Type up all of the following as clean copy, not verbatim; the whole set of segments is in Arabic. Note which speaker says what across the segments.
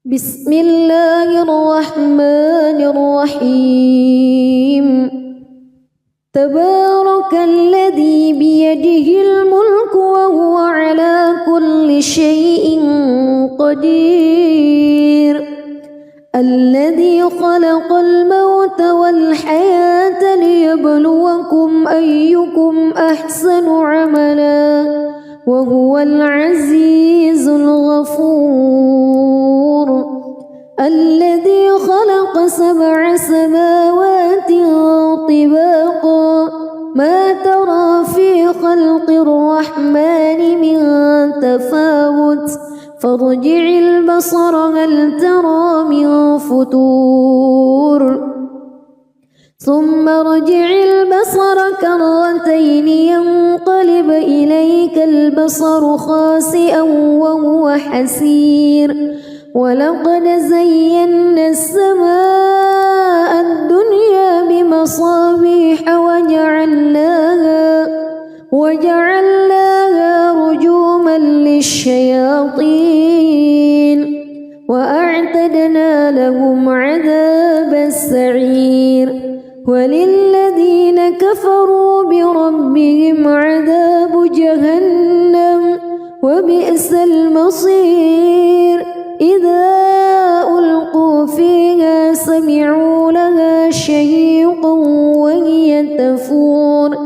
Speaker 1: بسم الله الرحمن الرحيم تبارك الذي بيده الملك وهو على كل شيء قدير الذي خلق الموت والحياة ليبلوكم أيكم أحسن عملا وهو العزيز الغفور الذي خلق 7 سماوات طباقا ما ترى في خلق الرحمن من تفاوت فارجع البصر هل ترى من فتور ثم ارجع البصر كرتين ينقلب إليك البصر خاسئا وهو حسير ولقد زينا السماء الدنيا بمصابيح وجعلناها رجوما للشياطين وأعتدنا لهم عذاب السعير وللذين كفروا بربهم عذاب جهنم وبئس المصير إذا ألقوا فيها سمعوا لها شهيقا وهي تفور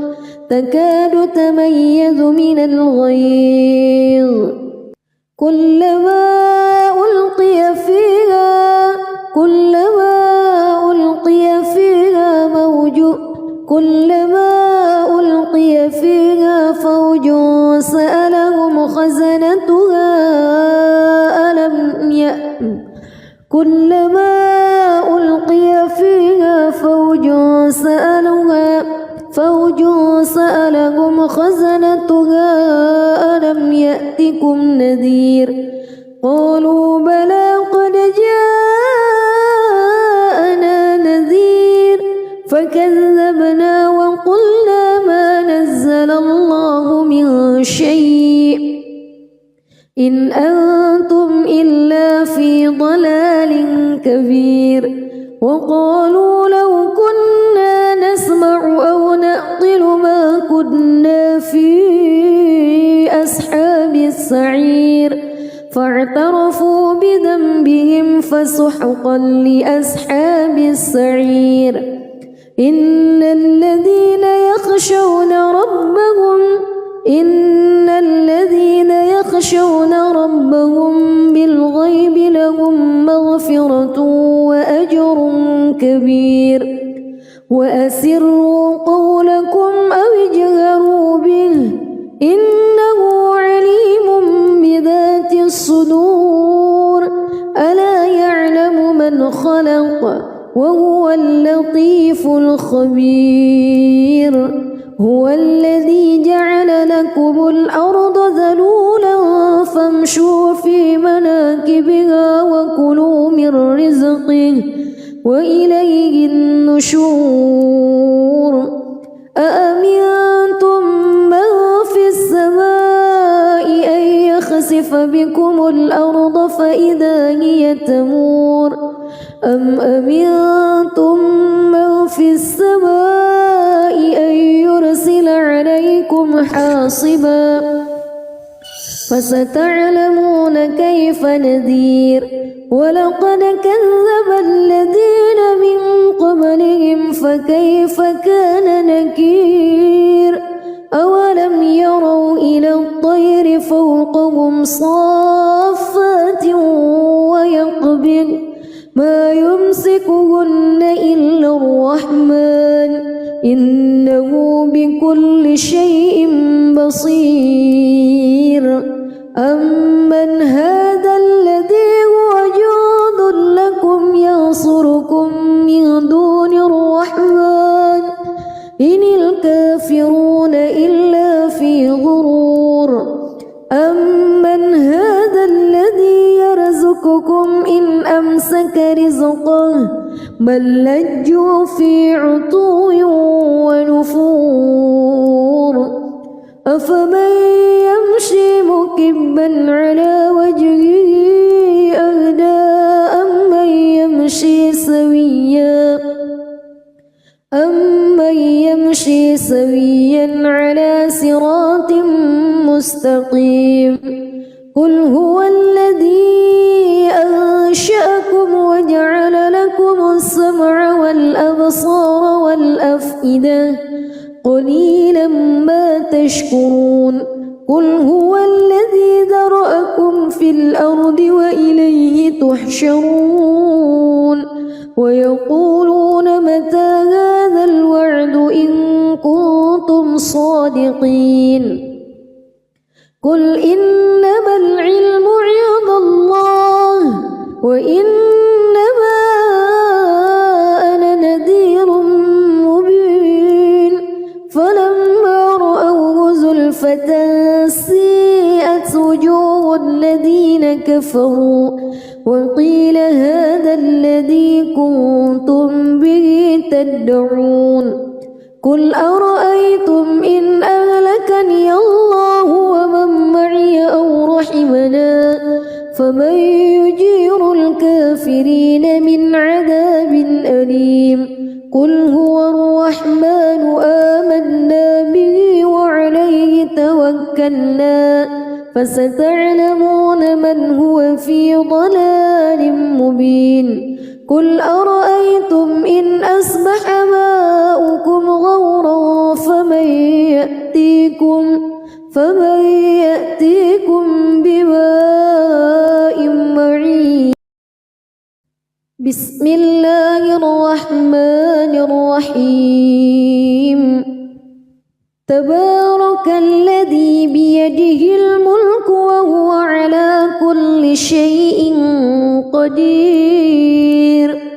Speaker 1: تكاد تميز من الغيظ كلما ألقي فيها فوج سألهم خزنتها ألم يأتكم نذير قالوا بلى قد جاءنا نذير فكذبنا وقلنا ما نزل الله من شيء إن أنتم إلا في ضلال كبير وقالوا لو كنا نسمع أو نعقل ما كنا في أصحاب السعير فاعترفوا بذنبهم فسحقا لأصحاب السعير إن الذين يخشون ربهم بالغيب لهم مغفرة وأجر كبير وأسروا قولكم أو اجهروا به إنه عليم بذات الصدور ألا يعلم من خلق وهو اللطيف الخبير هو الذي جعل لكم الأرض ذلولا فامشوا في مناكبها وكلوا من رزقه وإليه النشور أأمنتم من في السماء أن يخسف بكم الأرض فإذا هي تمور أم أمنتم من في السماء أن يرسل عليكم حاصبا فستعلمون كيف نذير ولقد كذب الذين من قبلهم فكيف كان نكير أولم يروا إلى الطير فوقهم صافات ويقبض ما يمسكهن إلا الرحمن إنه بكل شيء بصير أمن هذا الذي هو جند لكم ينصركم من دون الرحمن إن الكافرون إلا في غرور أمن هذا الذي يرزقكم إن أمسك رزقه بل لجوا في عتو ونفور أفمن يمشي مكبا على وجهه أهدى سويا على صراط مستقيم قل هو الذي أنشأكم وجعل لكم السمع والأبصار والأفئدة قليلا ما تشكرون قل هو الذي ذرأكم في الأرض وإليه تحشرون ويقولون متى هذا الوعد إن كنتم صادقين قل إنما العلم عند الله وإنما أنا نذير مبين فلما رأوه زلفة سيئت وجوه الذين كفروا وقيل هذا الذي كنتم به تدعون قل أرأيتم إن أهلكني الله ومن معي أو رحمنا فمن يجير الكافرين من عذاب أليم قل هو الرحمن آمنا به وعليه توكلنا فستعلمون من هو في ضلال مبين قل أرأيتم إن أصبح ماؤكم غورا فمن يأتيكم بماء معين بسم الله الرحمن الرحيم تبارك الذي بيده الملك وهو على كل شيء قدير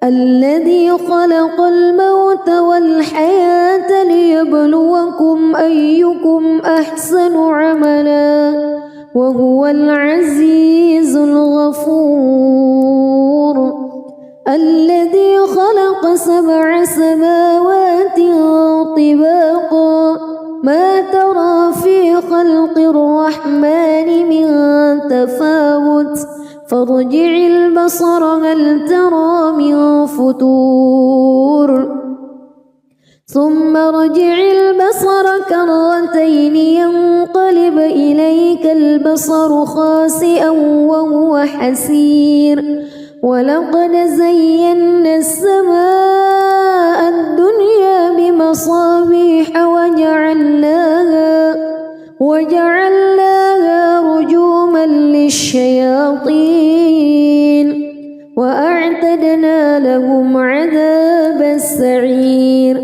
Speaker 1: الذي خلق الموت والحياة ليبلوكم أيكم أحسن عملا وهو العزيز الغفور الذي خلق 7 سماوات طباقا ما ترى في خلق الرحمن من تفاوت فارجع البصر هل ترى من فتور ثم ارجع البصر كرتين ينقلب إليك البصر خاسئا وهو حسير ولقد زينا السماء الدنيا بمصابيح وجعلناها رجوما للشياطين وأعتدنا لهم عذاب السعير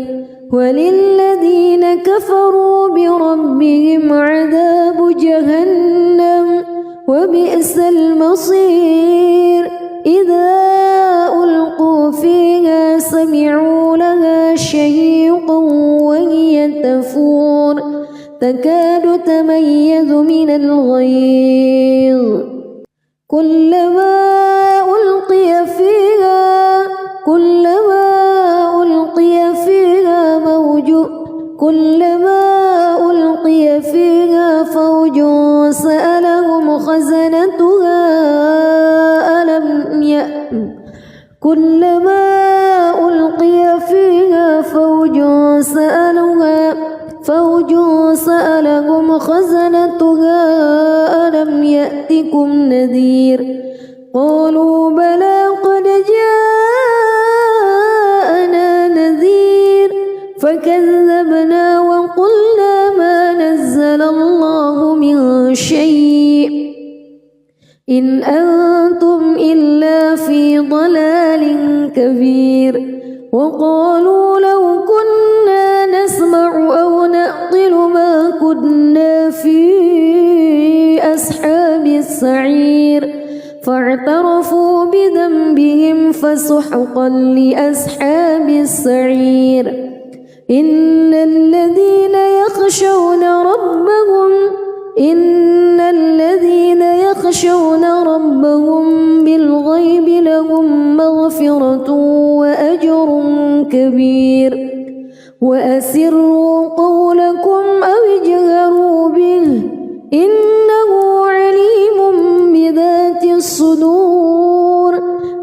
Speaker 1: وللذين كفروا بربهم عذاب جهنم وبئس المصير إذا ألقوا فيها سمعوا لها شهيقا وهي تفور تكاد تميز من الغيظ كلما ألقي فيها فوج سألهم خزنتها كلما ألقي فيها فوج سألهم خزنتها ألم يأتكم نذير قالوا بلى قد جاءنا نذير فكذبنا وقلنا ما نزل الله من شيء إن أنتم إلا في ضلال كبير وقالوا لو كنا نسمع أو نعقل ما كنا في أصحاب السعير فاعترفوا بذنبهم فسحقا لأصحاب السعير إن الذين يخشون ربهم بالغيب لهم مغفرة وأجر كبير وأسروا قولكم أو اجهروا به إنه عليم بذات الصدور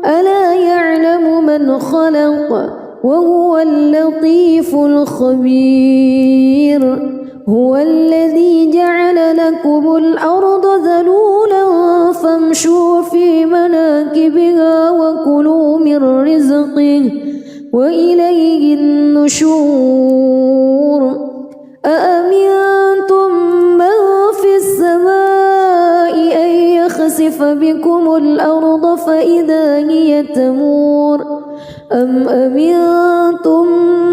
Speaker 1: ألا يعلم من خلق وهو اللطيف الخبير. هو الذي جعل لكم الأرض ذلولا فامشوا في مناكبها وكلوا من رزقه وإليه النشور. أأمنتم من في السماء أن يخسف بكم الأرض فإذا هي تمور أم أمنتم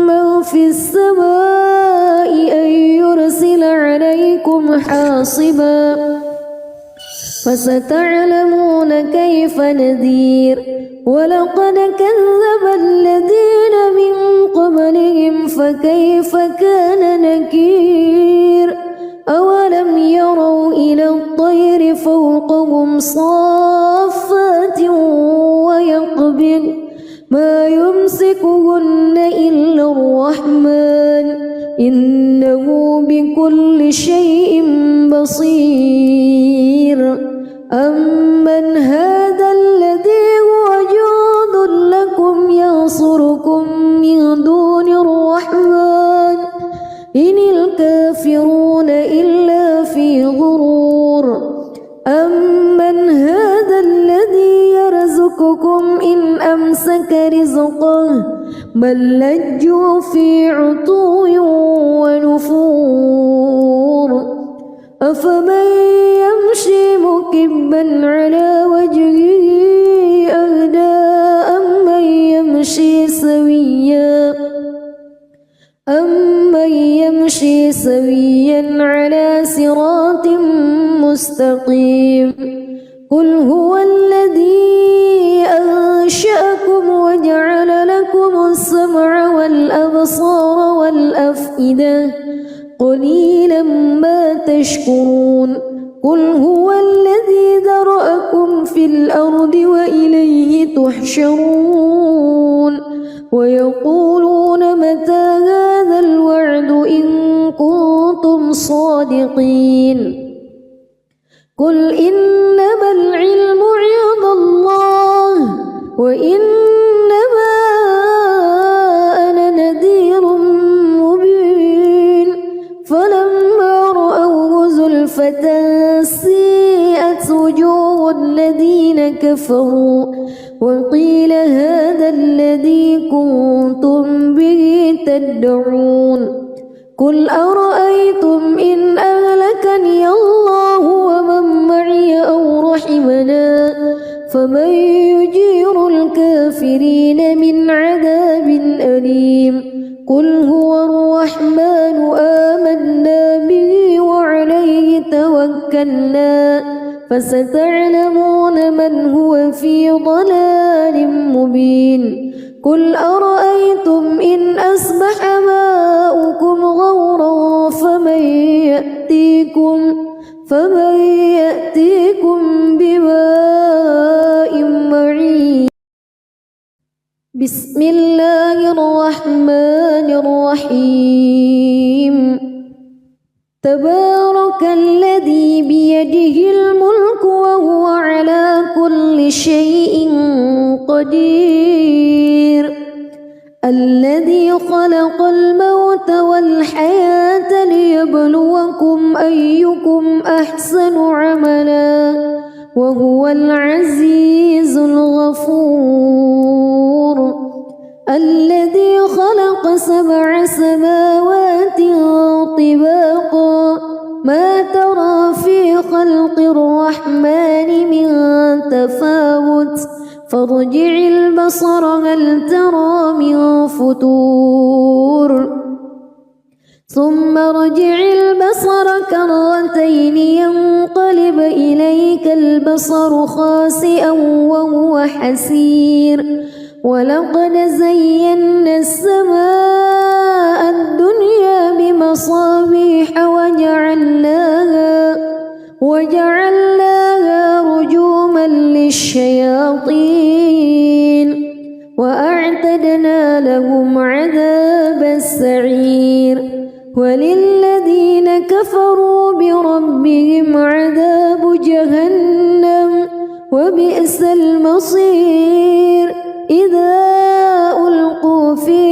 Speaker 1: من في السماء أن يرسل عليكم حاصبا فستعلمون كيف نذير. ولقد كذب الذين من قبلهم فكيف كان نكير. أولم يروا إلى الطير فوقهم صافات ويقبض ما يمسكهن إلا الرحمن إنه بكل شيء بصير. أمن هذا الذي هو جند لكم ينصركم من دون الرحمن إن الكافرون إلا في غرور. أمن هذا الذي يرزقكم إن أمسك رزقه بل لجوا في عتو ونفور. أفمن يمشي مكبا على وجهه أهدى أمن يمشي سويا على صراط مستقيم. قل هو الذي أنشأكم وجعل لكم السمع والأبصار والأفئدة قليلا ما تشكرون. قل هو الذي ذرأكم في الأرض وإليه تحشرون. ويقولون متى هذا الوعد إن كنتم صادقين. قل إنما العلم عند الله وإنما أنا نذير مبين. فلما رأوه زلفة سيئت وجوه الذين كفروا وقيل هذا الذي كنتم به تدعون. قل أرأيتم إن أهلكني الله ومن معي أو رحمنا فمن يجير الكافرين من عذاب أليم. قل هو الرحمن آمنا به وعليه توكلنا فستعلمون من هو في ضلال مبين. قل أرأيتم إن أصبح ماؤكم غورا فمن يأتيكم بماء معين. بسم الله الرحمن الرحيم. تبارك الذي بيده الملك وهو على كل شيء قدير. الذي خلق الموت والحياة ليبلوكم أيكم أحسن عملا وهو العزيز الغفور. الذي خلق 7 سماوات طباقا ما ترى في خلق الرحمن من تفاوت فارجع البصر هل ترى من فتور ثم ارجع البصر كرتين ينقلب إليك البصر خاسئا وهو حسير. ولقد زينا السماء الدنيا بمصابيح وجعلناها رجوما للشياطين وأعتدنا لهم عذاب السعير. وللذين كفروا بربهم عذاب جهنم وبئس المصير. إذا ألقوا فيها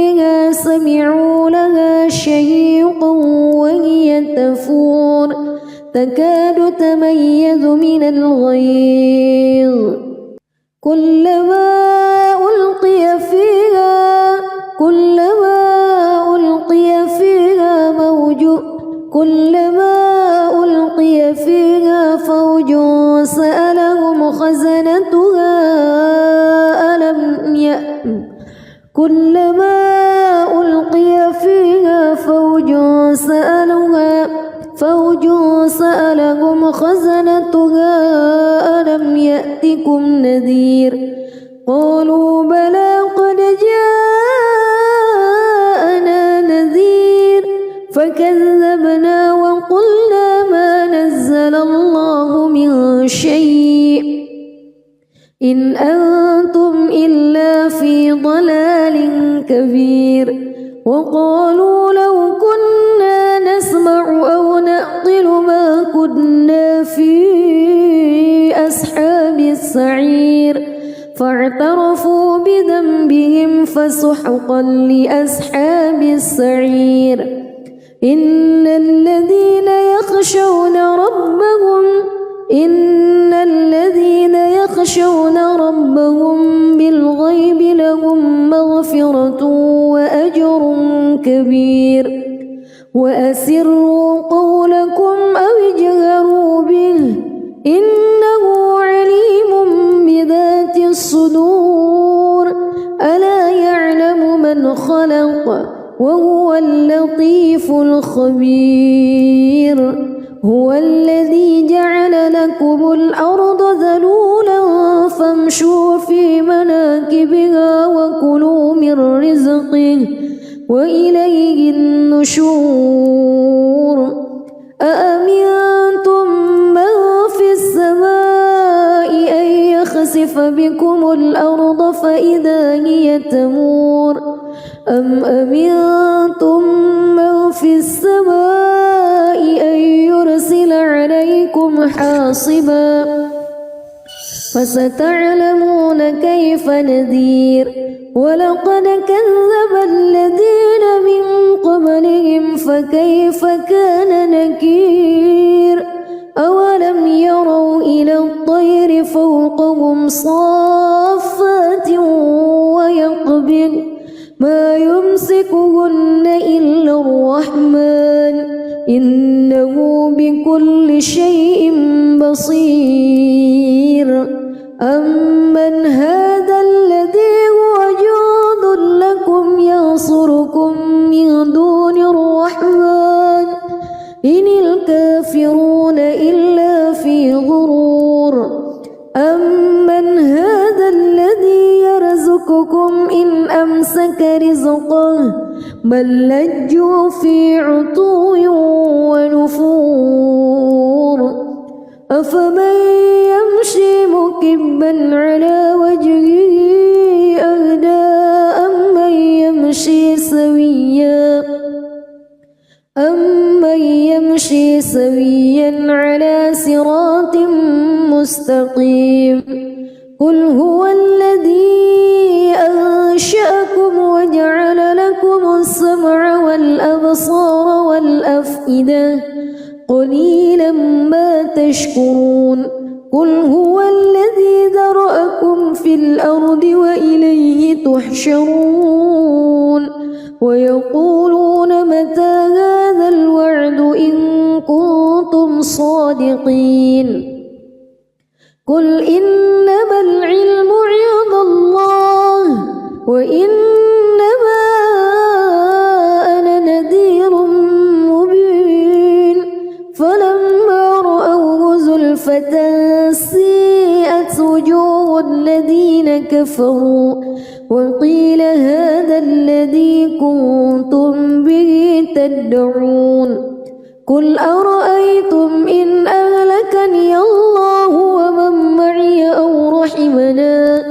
Speaker 1: تكاد تميز من الغيظ كلما ألقي فيها فوج سألهم خزنتها ألم يأتكم نذير قالوا بلى قد جاءنا نذير فكذبنا وقلنا ما نزل الله من شيء إن أنتم إلا في ضلال كبير وقالوا لو كنا نسمع أو نعقل ما كنا في أصحاب السعير فاعترفوا بذنبهم فسحقا لأصحاب السعير إن الذين يخشون ربهم بالغيب لهم مغفرة وأجر كبير وأسروا قولكم أو اجهروا به إنه عليم بذات الصدور ألا يعلم من خلق وهو اللطيف الخبير هو الذي جعل لكم الأرض ذلولا فامشوا في مناكبها وكلوا من رزقه وإليه النشور أأمنتم من في السماء أن يخسف بكم الأرض فإذا هي تمور أم أمنتم من في السماء أن يرسل عليكم حاصبا فستعلمون كيف نذير ولقد كذب الذين من قبلهم فكيف كان نكير أولم يروا إلى الطير فوقهم صافات ويقبض ما يمسكهن إلا الرحمن إنه بكل شيء بصير أمن هذا الذي هو جند لكم ينصركم من دون الرحمن إن الكافرون إلا في غرور أمن هذا الذي يرزقكم إن أمسك رزقه بل لجوا في عتو ونفور أفمن يمشي مكبا على وجهه أهدى أمن يمشي سويا على صراط مستقيم قل هو الذي أنشأكم وجعل لكم السمع والأبصار والأفئدة قليلا ما تشكرون قل هو الذي ذرأكم في الأرض وإليه تحشرون ويقولون متى هذا الوعد إن كنتم صادقين قل إنما العلم عند الله وإنما أنا نذير مبين فلما رأوه زلفة سيئت وجوه الذين كفروا وقيل هذا الذي كنتم به تدعون قل أرأيتم إن أهلكني الله ومن معي أو رحمنا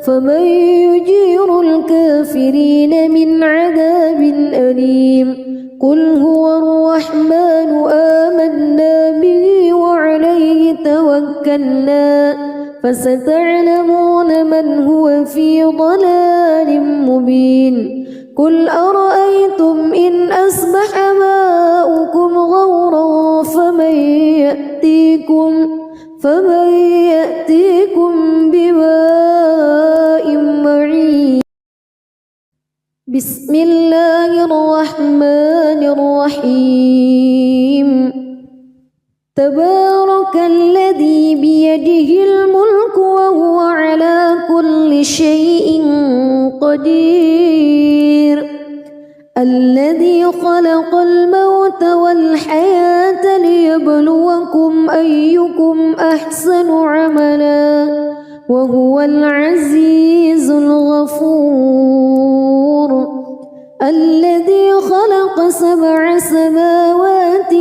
Speaker 1: فمن يجير الكافرين من عذاب أليم قل هو الرحمن آمنا به وعليه توكلنا فستعلمون من هو في ضلال مبين قل أرأيتم إن أصبح ماؤكم غورا بسم الله الرحمن الرحيم تبارك الذي بيده الملك وهو على كل شيء قدير الذي خلق الموت والحياة ليبلوكم أيكم أحسن عملا وهو العزيز الغفور الذي خلق 7 سماوات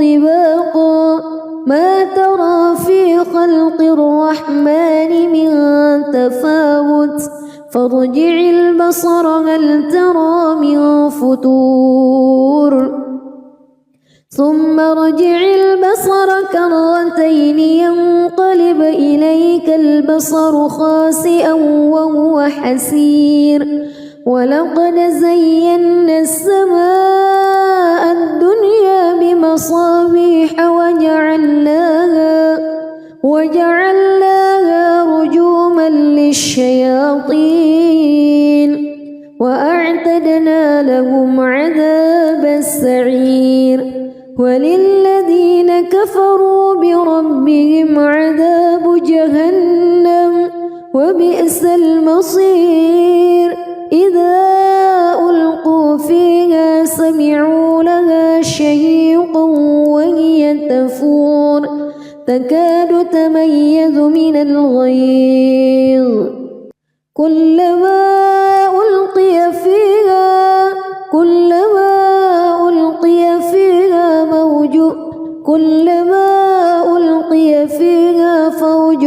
Speaker 1: طباقا ما ترى في خلق الرحمن من تفاوت فارجع البصر هل ترى من فتور ثم ارجع البصر كرتين ينقلب إليك البصر خاسئا وهو حسير ولقد زينا السماء الدنيا بمصابيح وجعلناها رجوما للشياطين وأعتدنا لهم عذاب السعير وللذين كفروا بربهم عذاب جهنم وبئس المصير إذا ألقوا فيها سمعوا لها شهيقا وهي تفور تكاد تميز من الغيظ كلما ألقي فيها فوج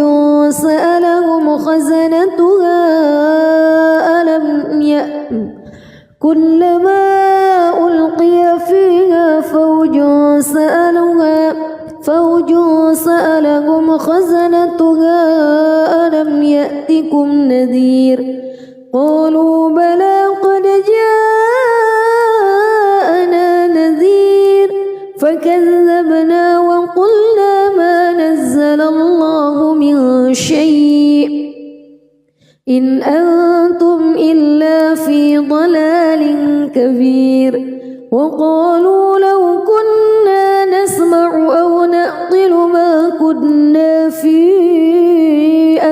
Speaker 1: سألهم خزنتها ألم يأتكم كلما ألقي فيها فوج سألهم خزنتها ألم يأتكم نذير قالوا بلى قد جاءنا نذير فكذبنا وقلنا ما نزل الله من شيء إن أنتم إلا في ضلال كبير وقالوا لو كنا نسمع أو نعقل ما كنا في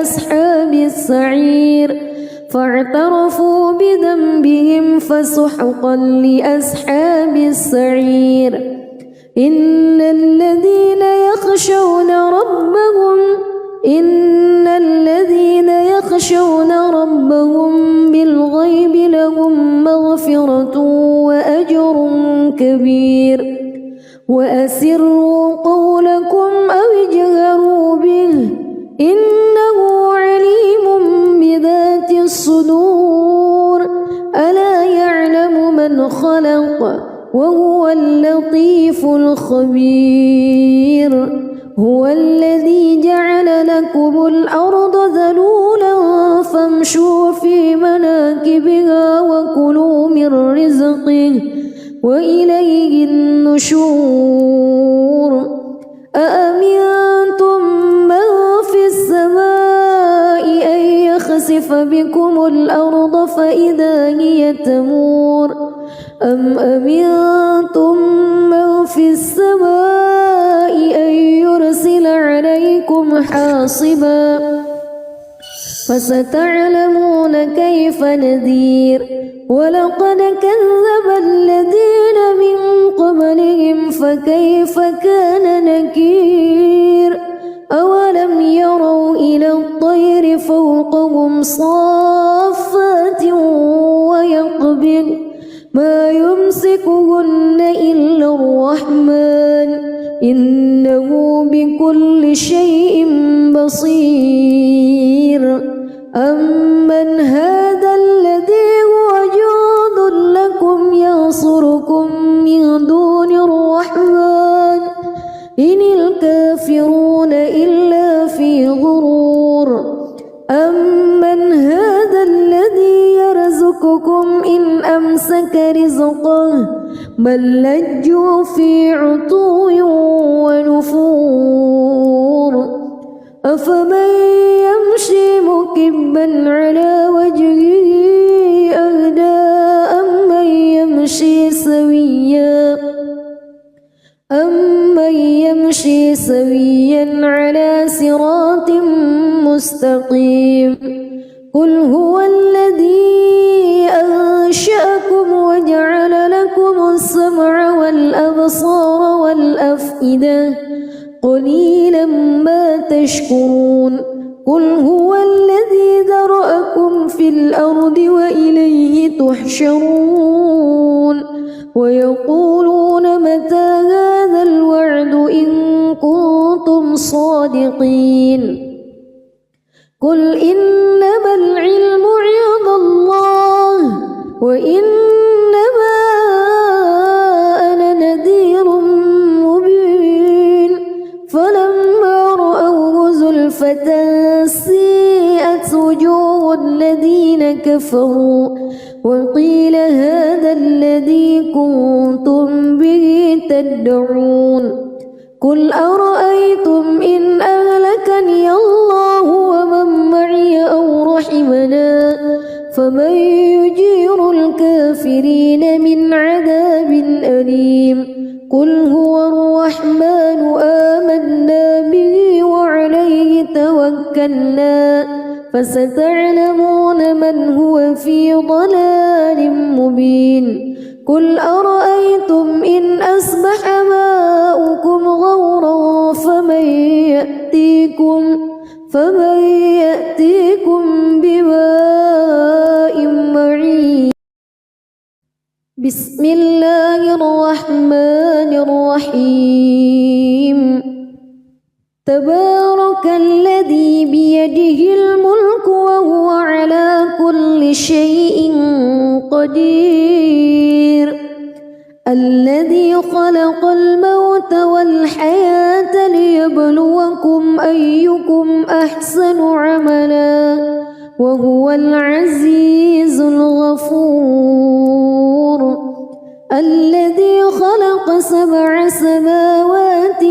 Speaker 1: أصحاب السعير فاعترفوا بذنبهم فسحقا لأصحاب السعير إن الذين يخشون ربهم بالغيب لهم مغفرة وأجر كبير وأسروا قولكم أو اجهروا به إنه عليم بذات الصدور ألا يعلم من خلق وهو اللطيف الخبير هو الذي جعل لكم الأرض ذلولا فامشوا في مناكبها وكلوا من رزقه وإليه النشور أأمنتم من في السماء أن يخسف بكم الأرض فإذا هي تمور أم أمنتم من في السماء أن يرسل عليكم حاصبا فستعلمون كيف نذير ولقد كذب الذين من قبلهم فكيف كان نكير أولم يروا إلى الطير فوقهم صافات ويقبض ما يمسكهن إلا الرحمن إنه بكل شيء بصير أمن هذا الذي هو جند لكم ينصركم من دون الرحمن إن الكافرون إلا في غرور أمن هذا الذي يرزقكم إن أمسك رزقه بل لجوا في عتو ونفور أفمن يمشي مكبا على وجهه أهدى مستقيم قل هو الذي أنشأكم وجعل لكم السمع والأبصار والأفئدة قليلا ما تشكرون قل هو الذي ذرأكم في الأرض وإليه تحشرون ويقولون متى هذا الوعد إن كنتم صادقين قل إنما العلم عند الله وإنما أنا نذير مبين فلما رأوه زلفة سيئت وجوه الذين كفروا وقيل هذا الذي كنتم به تدعون قل أرأيتم إن أهلكني الله ومن معي أو رحمنا فمن يجير الكافرين من عذاب أليم قل هو الرحمن آمنا به وعليه توكلنا فستعلمون من هو في ضلال مبين قل أرأيتم إن أصبح ماؤكم غورا فمن يأتيكم بماء معين بسم الله الرحمن الرحيم تبارك الذي بيده الملك وهو على كل شيء قدير الذي خلق الموت والحياة ليبلوكم أيكم أحسن عملا وهو العزيز الغفور الذي خلق 7 سماوات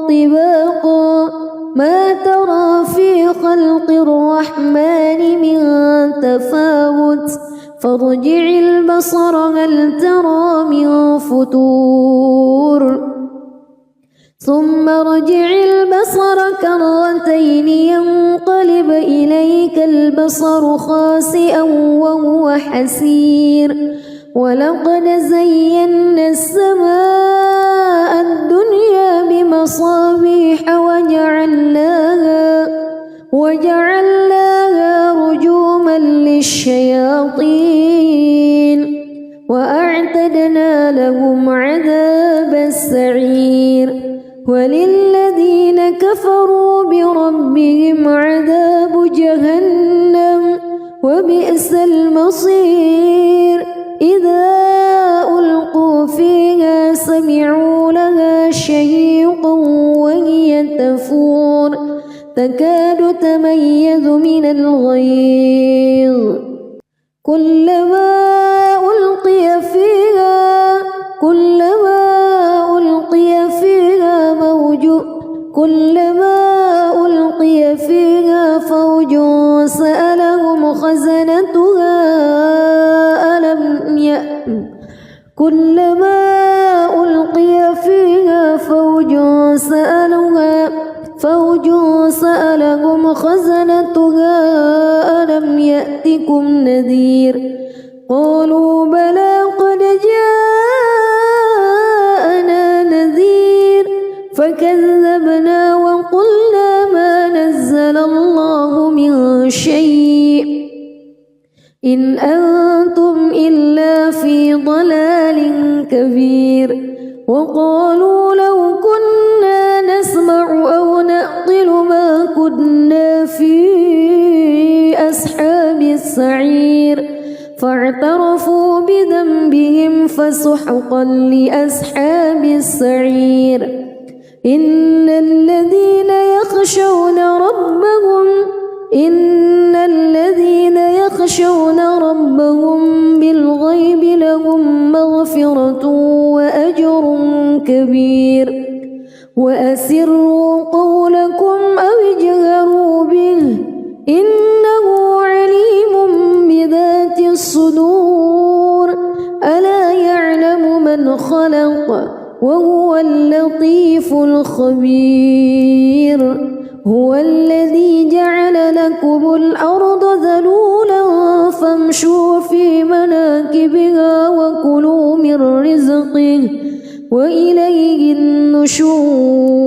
Speaker 1: طباقا ما ترى في خلق الرحمن من تفاوت فارجع البصر هل ترى من فتور ثم ارجع البصر كرتين ينقلب إليك البصر خاسئا وهو حسير ولقد زينا السماء الدنيا بمصابيح وجعلناها رجوما للشياطين وأعتدنا لهم عذاب السعير وللذين كفروا بربهم عذاب جهنم وبئس المصير إذا ألقوا فيها سمعوا لها شهيقا وهي تفور تكاد تميز من الغيظ كلما ألقي فيها فوج سألهم خزنتها كلما ألقي فيها فوج سألهم خزنتها ألم يأتكم نذير قالوا بلى قد جاءنا نذير فكذبنا وقلنا ما نزل الله من شيء إن أنتم إلا في ضلال كبير وقالوا لو كنا نسمع أو نعقل ما كنا في أصحاب السعير فاعترفوا بذنبهم فسحقا لأصحاب السعير إن الذين يخشون ربهم بالغيب لهم مغفرة وأجر كبير وأسروا قولكم أو اجهروا به إنه عليم بذات الصدور ألا يعلم من خلق وهو اللطيف الخبير هو الذي جعل الأرض ذلولا فامشوا في مناكبها وكلوا من رزقه وإليه النشور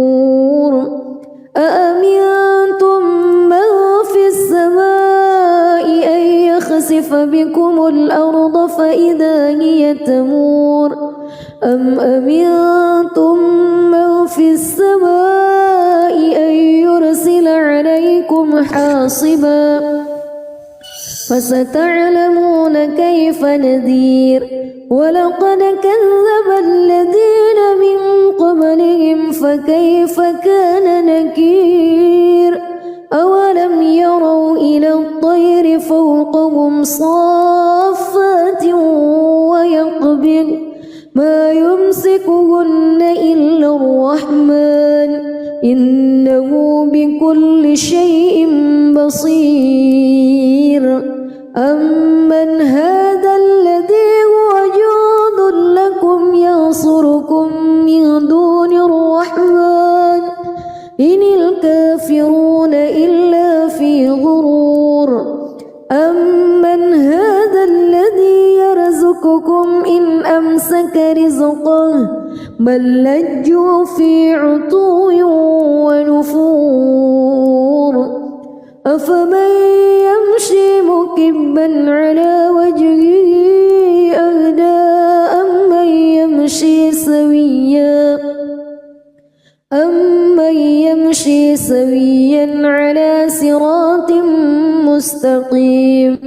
Speaker 1: أأمنتم من في السماء أن يخسف بكم الأرض فإذا هي تمور أم أمنتم من في السماء أن يرسل عليكم حاصبا فستعلمون كيف نذير ولقد كذب الذين من قبلهم فكيف كان نكير أولم يروا إلى الطير فوقهم صافات ويقبض ما يمسكهن إلا الرحمن إنه بكل شيء بصير أمن هذا الذي هو جند لكم ينصركم من دون الرحمن إن الكافرون إلا في غرور أمن هذا الذي يرزقكم إن أمسك رزقه بل لجوا في عتو ونفور أفمن يمشي مكبا على وجهه أهدى أمن يمشي سويا على صراط مستقيم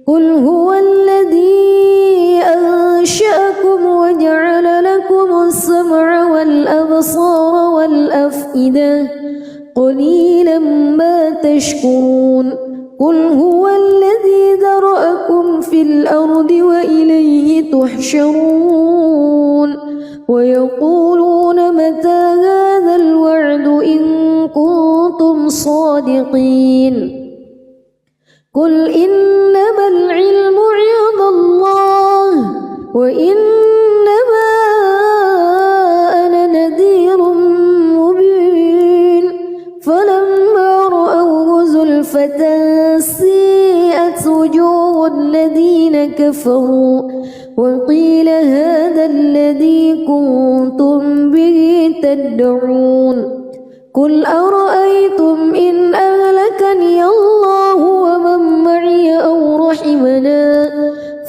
Speaker 1: قل هو الذي أنشأكم وجعل لكم السمع والأبصار والأفئدة قليلا ما تشكرون قل هو الذي ذرأكم في الأرض وإليه تحشرون ويقولون متى هذا الوعد إن كنتم صادقين قل إنما العلم عند الله وإنما أنا نذير مبين فلما رأوه زلفة سيئت وجوه الذين كفروا وقيل هذا الذي كنتم به تدعون قل أرأيتم إن أهلكني الله ومن معي أو رحمنا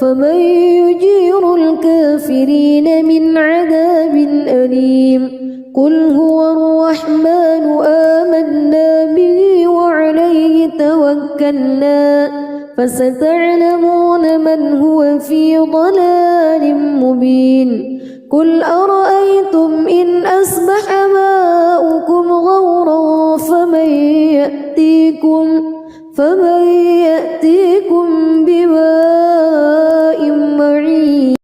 Speaker 1: فمن يجير الكافرين من عذاب أليم قل هو الرحمن آمنا به وعليه توكلنا فستعلمون من هو في ضلال مبين قل أرأيتم إن أصبح ماؤكم غورا فمن يأتيكم بماء معين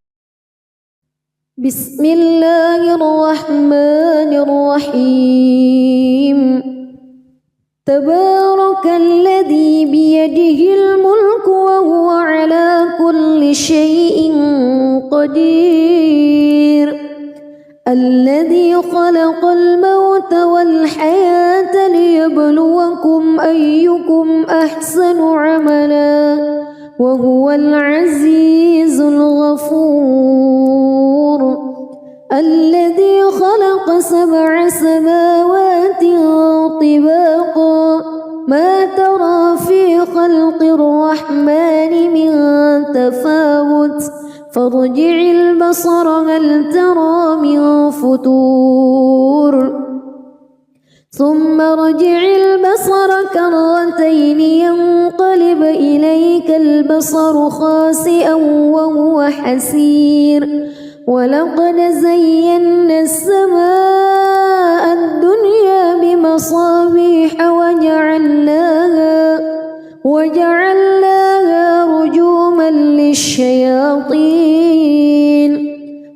Speaker 1: بسم الله الرحمن الرحيم تبارك الذي بيده الملك وهو على كل شيء قدير الذي خلق الموت والحياة ليبلوكم أيكم أحسن عملا وهو العزيز الغفور الذي خلق 7 سماوات طباقا ما ترى في خلق الرحمن من تفاوت فارجع البصر هل ترى من فتور ثم ارجع البصر كرتين ينقلب إليك البصر خاسئا وهو حسير ولقد زينا السماء الدنيا بمصابيح وجعلناها رجوما للشياطين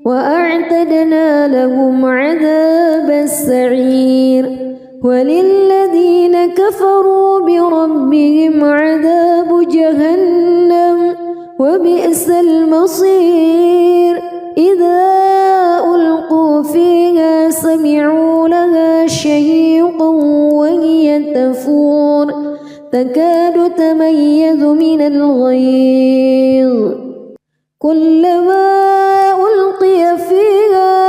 Speaker 1: وأعتدنا لهم عذاب السعير وللذين كفروا بربهم عذاب جهنم وبئس المصير إذا ألقوا فيها سمعوا لها شهيقا وهي تكاد تميز من الغيظ كلما ألقي فيها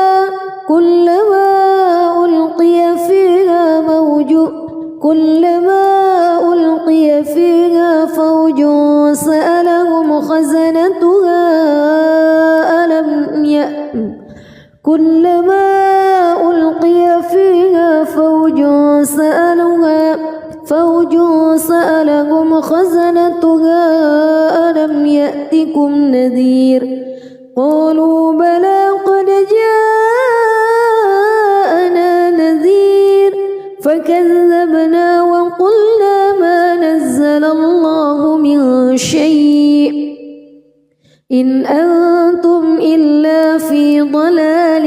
Speaker 1: فوج سألهم خزنتها ألم يأتكم نذير قالوا بلى قد جاءنا نذير فكذبنا وقلنا ما نزل الله من شيء إن أنتم إلا في ضلال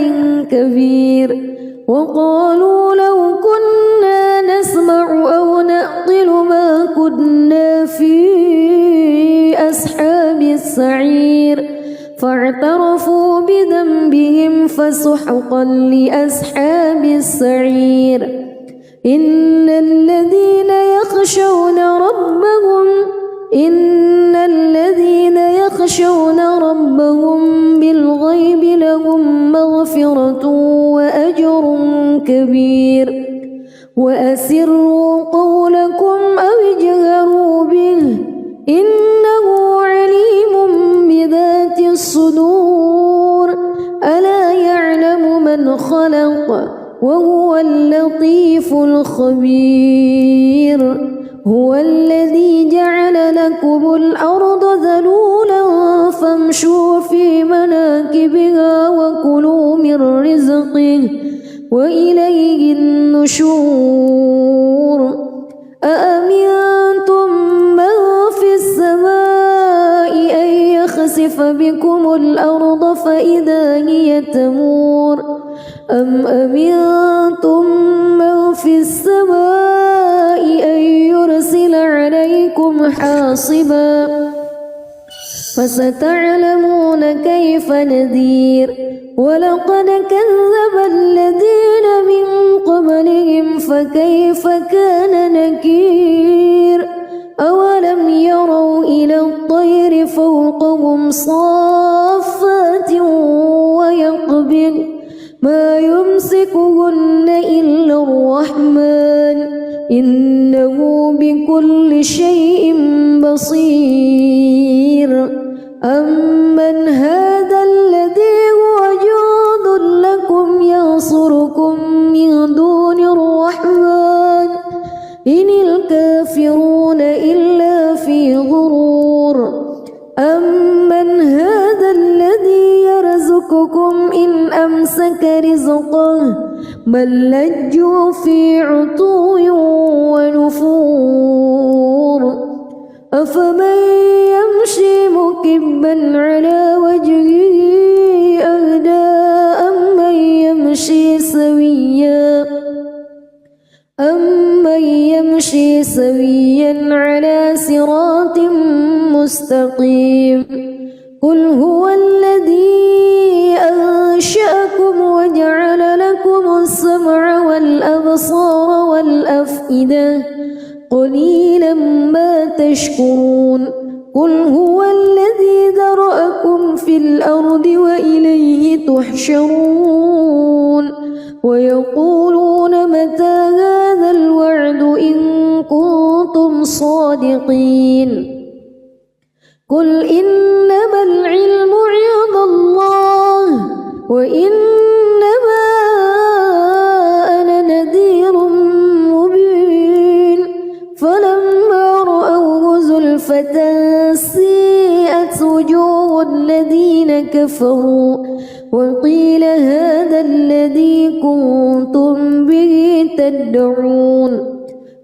Speaker 1: كبير وقالوا لو كنا نسمع أو نعقل ما كنا في أصحاب السعير فاعترفوا بذنبهم فسحقا لأصحاب السعير إن الذين يخشون ربهم بالغيب لهم مغفرة وأجر كبير وأسروا قولكم أو اجهروا به إنه عليم بذات الصدور ألا يعلم من خلق وهو اللطيف الخبير هو الذي جعل لكم الأرض ذلولا فامشوا في مناكبها وكلوا من رزقه وإليه النشور أأمنتم من في السماء أن يخسف بكم الأرض فإذا هي تمور أم أمنتم من في السماء أن يرسل عليكم حاصبا فستعلمون كيف نذير ولقد كذب الذين من قبلهم فكيف كان نكير أولم يروا إلى الطير فوقهم صافات ويقبض ما يمسكهن إلا الرحمن إنه بكل شيء بصير أمن هذا الذي هو جند لكم ينصركم من دون الرحمن إن الكافرون إلا في غرور أمن هذا الذي يرزقكم إن أمسك رزقه بل لجوا في عتو ونفور أفمن يمشي مكبا على وجهه أهدى أمن يمشي سويا على صراط مستقيم قل هو الذي أنشأكم وجعل لكم السمع والأبصار والأفئدة قليلا ما تشكرون قل هو الذي ذرأكم في الأرض وإليه تحشرون ويقولون متى هذا الوعد إن كنتم صادقين قل إنما العلم عند الله وإنما أنا نذير مبين فلما رأوه زلفة سيئت وجوه الذين كفروا وقيل هذا الذي كنتم به تدعون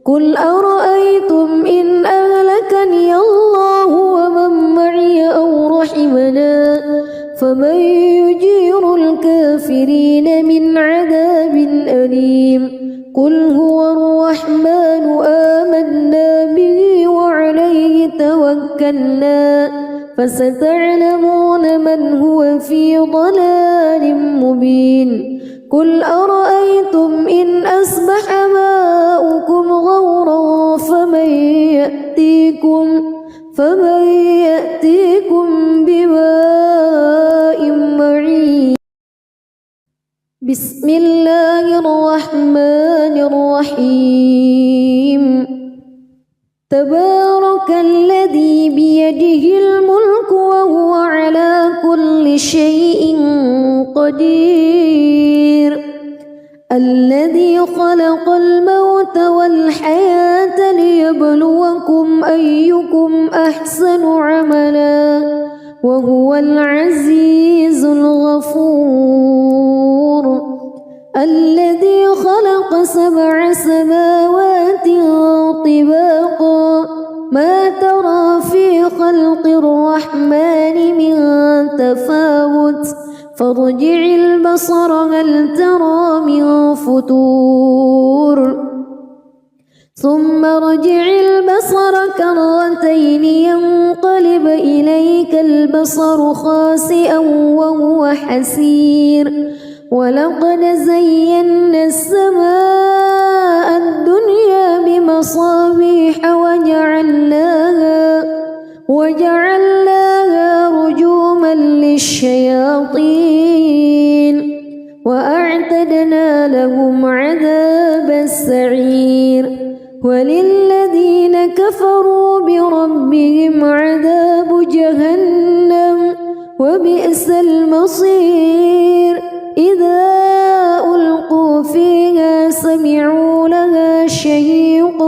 Speaker 1: قل أرأيتم إن أهلكني الله ومن معي أو رحمنا فمن يجير الكافرين من عذاب أليم قل هو الرحمن آمنا به وعليه توكلنا فستعلمون من هو في ضلال مبين قل أرأيتم إن أصبح ماؤكم غورا فمن يأتيكم بماء معين. بسم الله الرحمن الرحيم. تبارك الذي بيده الملك وهو على كل شيء قدير. الذي خلق الموت والحياة ليبلوكم أيكم أحسن عملا وهو العزيز الغفور. الذي خلق 7 سماوات طباقا ما ترى في خلق الرحمن من تفاوت فارجع البصر هل ترى من فتور ثم ارجع البصر كرتين ينقلب إليك البصر خاسئا وهو حسير. ولقد زينا السماء الدنيا بمصابيح وجعلناها رجوما للشياطين وأعتدنا لهم عذاب السعير. وللذين كفروا بربهم عذاب جهنم وبئس المصير. إذا ألقوا فيها سمعوا لها شهيقا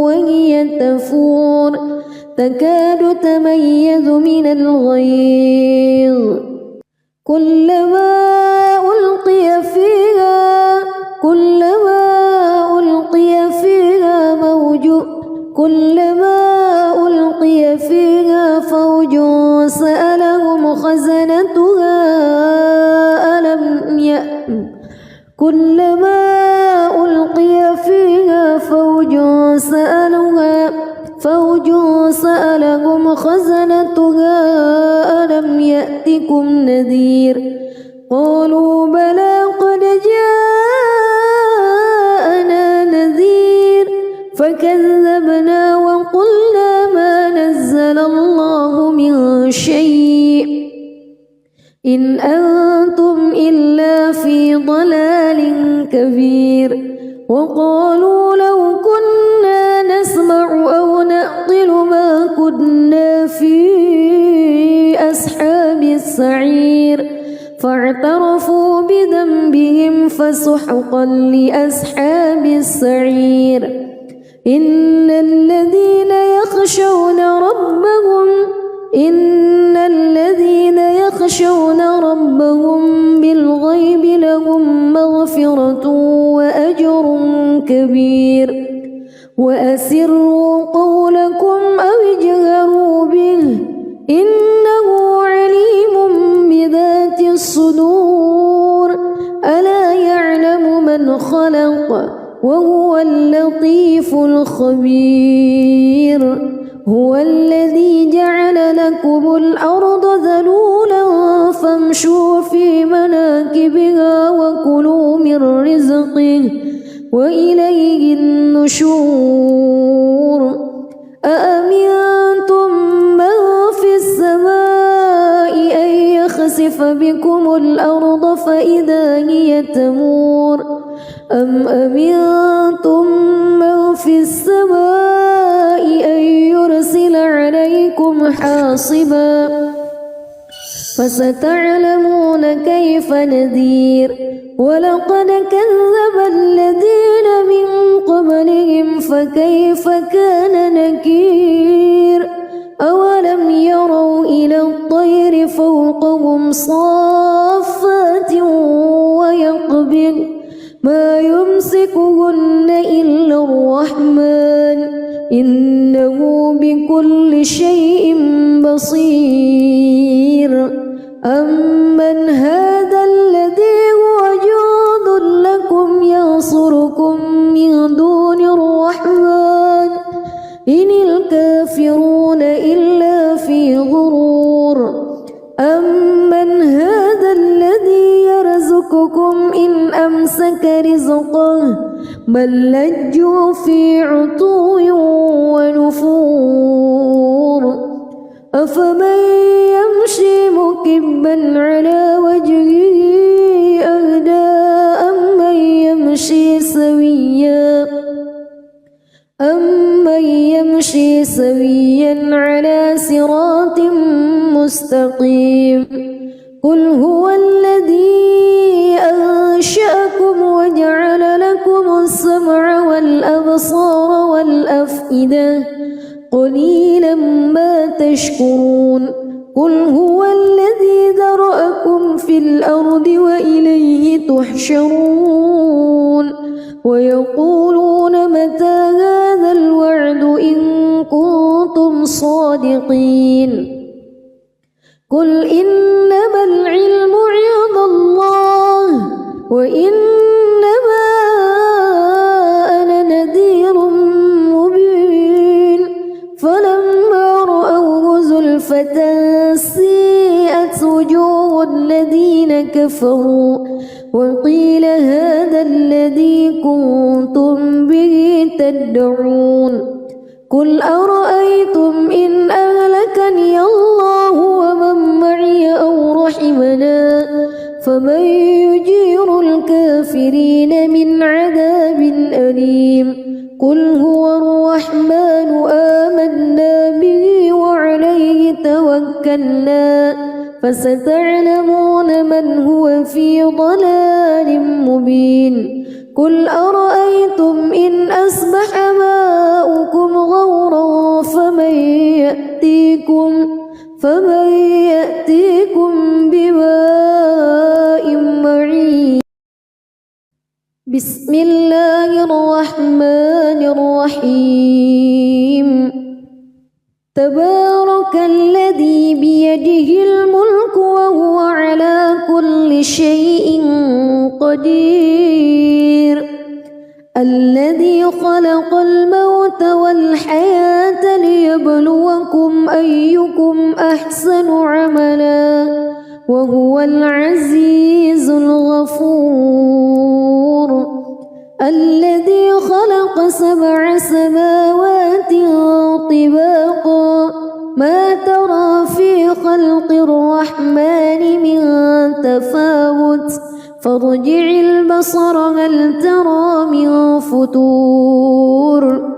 Speaker 1: وهي تفور تكاد تميز من الغيظ كلما ألقي فيها فوج سألهم خزنتها ألم يأتكم نذير قالوا بلى قد جاءنا نذير فكذبنا وقلنا ما نزل الله من شيء إن أنتم إلا في ضلال كبير. وقالوا لو كنا نسمع أو نعقل ما كنا في أصحاب السعير فاعترفوا بذنبهم فسحقا لأصحاب السعير. إن الذين يخشون ربهم بالغيب لهم مغفرة وأجر كبير. وأسروا قولكم أو اجهروا به إنه عليم بذات الصدور. ألا يعلم من خلق وهو اللطيف الخبير. هو الذي جعل لكم الأرض ذلولا فامشوا في مناكبها وكلوا من رزقه وإليه النشور. أأمنتم من في السماء أن يخسف بكم الأرض فإذا هي تمور أم أمنتم من في السماء أن يرسل عليكم حاصبا فستعلمون كيف نذير. ولقد كذب الذين من قبلهم فكيف كان نكير. أولم يروا إلى الطير فوقهم صافات ويقبض ما يمسكهن إلا الرحمن إنه بكل شيء بصير. أمن هذا الذي هو جند لكم ينصركم من دون الرحمن إن الكافرون إلا في غرور. أمن هذا الذي يرزقكم إن بل لجوا في عتو ونفور أفمن يمشي مكبا على وجهه أهدى أمن يمشي سويا على صراط مستقيم قل هو الذي أنشأكم وجعل لكم السمع والأبصار والأفئدة قليلا ما تشكرون قل هو الذي ذرأكم في الأرض وإليه تحشرون ويقولون متى هذا الوعد إن كنتم صادقين قل إنما العلم عند الله وإنما أنا نذير مبين فلما رأوه زلفة سيئت وجوه الذين كفروا وقيل هذا الذي كنتم به تدعون قل أرأيتم إن أهلكني الله ومن معي أو رحمنا فمن يجير الكافرين من عذاب أليم قل هو الرحمن آمنا به وعليه توكلنا فستعلمون من هو في ضلال مبين قل أرأيتم إن أصبح ماؤكم غورا فمن يأتيكم بماء معين بسم الله الرحمن الرحيم تبارك الذي بيده الملك وهو على كل شيء قدير الذي خلق الموت والحياة ليبلوكم أيكم أحسن عملا وهو العزيز الغفور الذي خلق 7 سماوات طباقا ما ترى في خلق الرحمن من تفاوت فارجع البصر هل ترى من فتور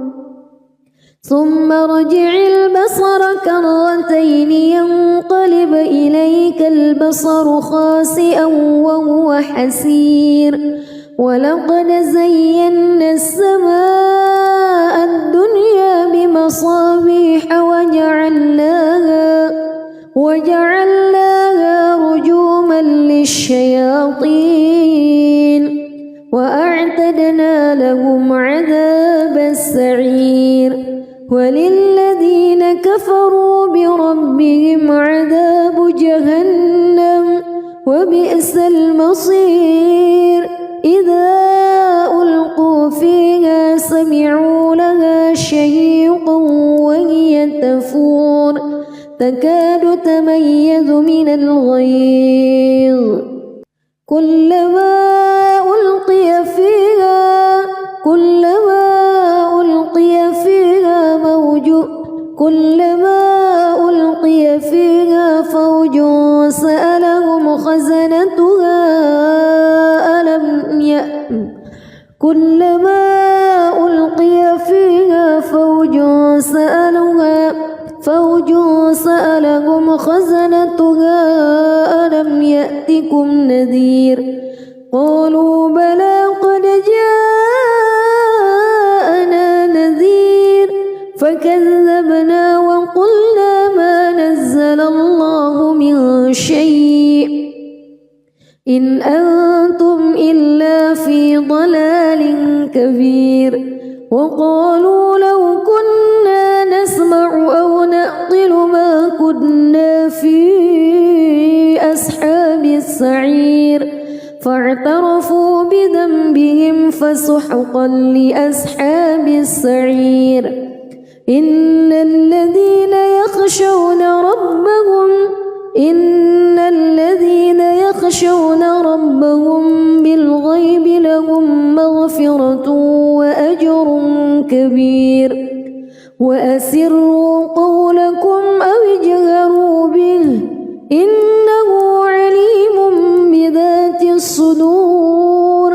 Speaker 1: ثم ارجع البصر كرتين ينقلب إليك البصر خاسئا وهو حسير ولقد زينا السماء الدنيا بمصابيح وجعلناها رجوما للشياطين وأعتدنا لهم عذاب السعير وللذين كفروا بربهم عذاب جهنم وبئس المصير إذا ألقوا فيها سمعوا لها شهيقا وهي تفور تكاد تميز من الغيظ كلما ألقي فيها فوج سألهم خزنتها كلما ألقي فيها فوج سألهم خزنتها ألم يأتكم نذير قالوا بلى قد جاءنا نذير فكذبنا وقلنا ما نزل الله من شيء إن أنتم إلا في ضلال كبير وقالوا لو كنا نسمع أو نعقل ما كنا في أصحاب السعير فاعترفوا بذنبهم فسحقا لأصحاب السعير إن الذين يخشون ربهم بالغيب لهم مغفرة كبير وأسروا قولكم أو اجهروا به إنه عليم بذات الصدور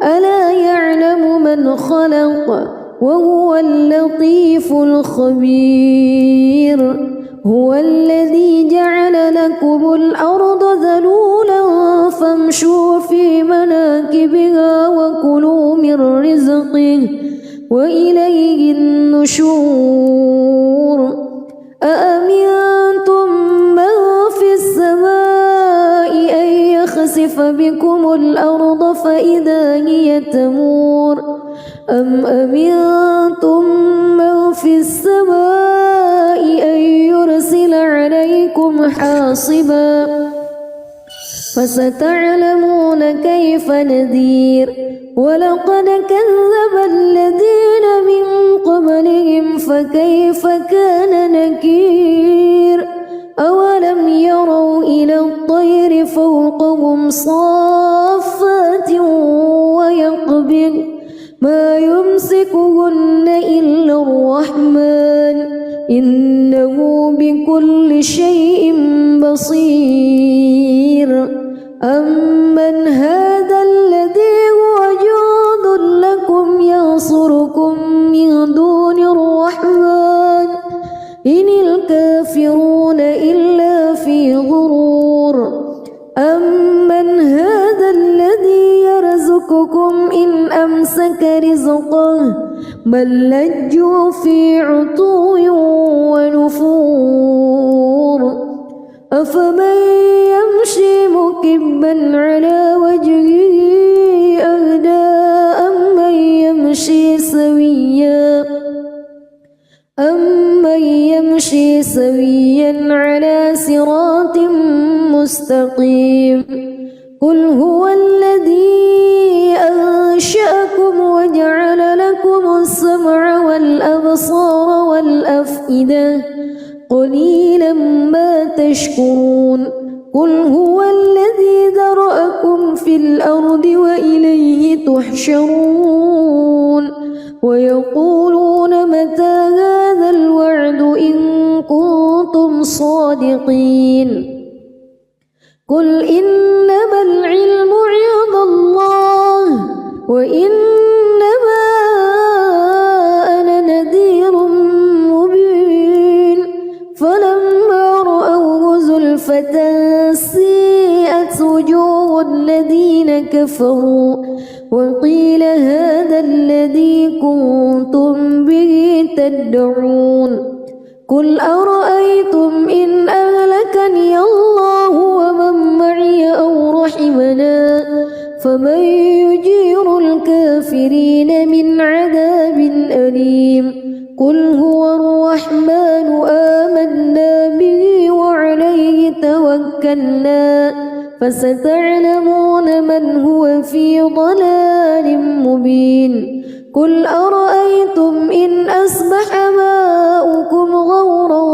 Speaker 1: ألا يعلم من خلق وهو اللطيف الخبير هو الذي جعل لكم الأرض ذلولا فامشوا في مناكبها وكلوا من رزقه وإليه النشور أأمنتم من في السماء أن يخسف بكم الأرض فإذا هي تمور أم أمنتم من في السماء أن يرسل عليكم حاصبا فستعلمون كيف نذير ولقد كذب الذين من قبلهم فكيف كان نكير أولم يروا إلى الطير فوقهم صافات ويقبض ما يمسكهن إلا الرحمن إنه بكل شيء بصير أمن هذا الذي هو جند لكم ينصركم من دون الرحمن إن الكافرون إلا في غرور أمن هذا الذي يرزقكم إن أمسك رزقه بل لجوا في عتو ونفور أفمن يمشي مكبا على وجهه أهدى أمن يمشي سويا على صراط مستقيم قل هو الذي أنشأكم وجعل لكم السمع والأبصار والأفئدة قليلا ما تشكرون قل هو الذي ذرأكم في الأرض وإليه تحشرون ويقولون متى هذا الوعد إن كنتم صادقين قل إنما العلم عند الله وإنما أنا نذير مبين فلما رأوه زلفة سيئت وجوه الذين كفروا وقيل هذا الذي كنتم به تدعون قل أرأيتم إن أهلكني الله ومن معي أو رحمنا فمن يجير الكافرين من عذاب أليم قل هو الرحمن آمنا به وعليه توكلنا فستعلمون من هو في ضلال مبين قل أرأيتم إن أصبح ماؤكم غورا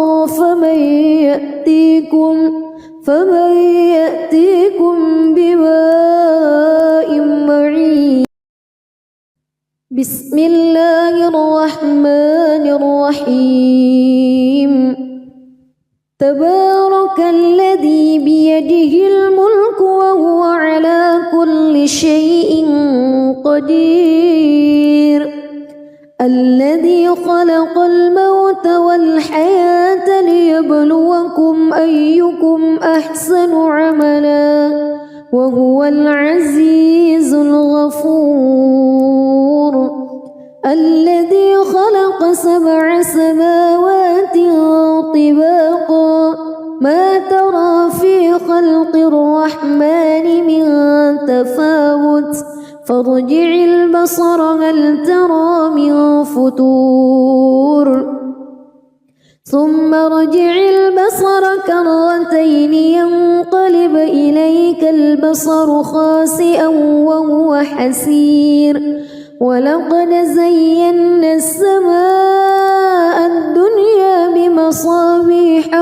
Speaker 1: فمن يأتيكم بماء معين بسم الله الرحمن الرحيم تبارك الذي بيده الملك وهو على كل شيء قدير الذي خلق الموت والحياة ليبلوكم أيكم أحسن عملا وهو العزيز الغفور الذي خلق 7 سماوات طباقا ما ترى في خلق الرحمن من تفاوت فارجع البصر هل ترى من فتور ثم ارجع البصر كرتين ينقلب إليك البصر خاسئا وهو حسير ولقد زينا السماء الدنيا بمصابيح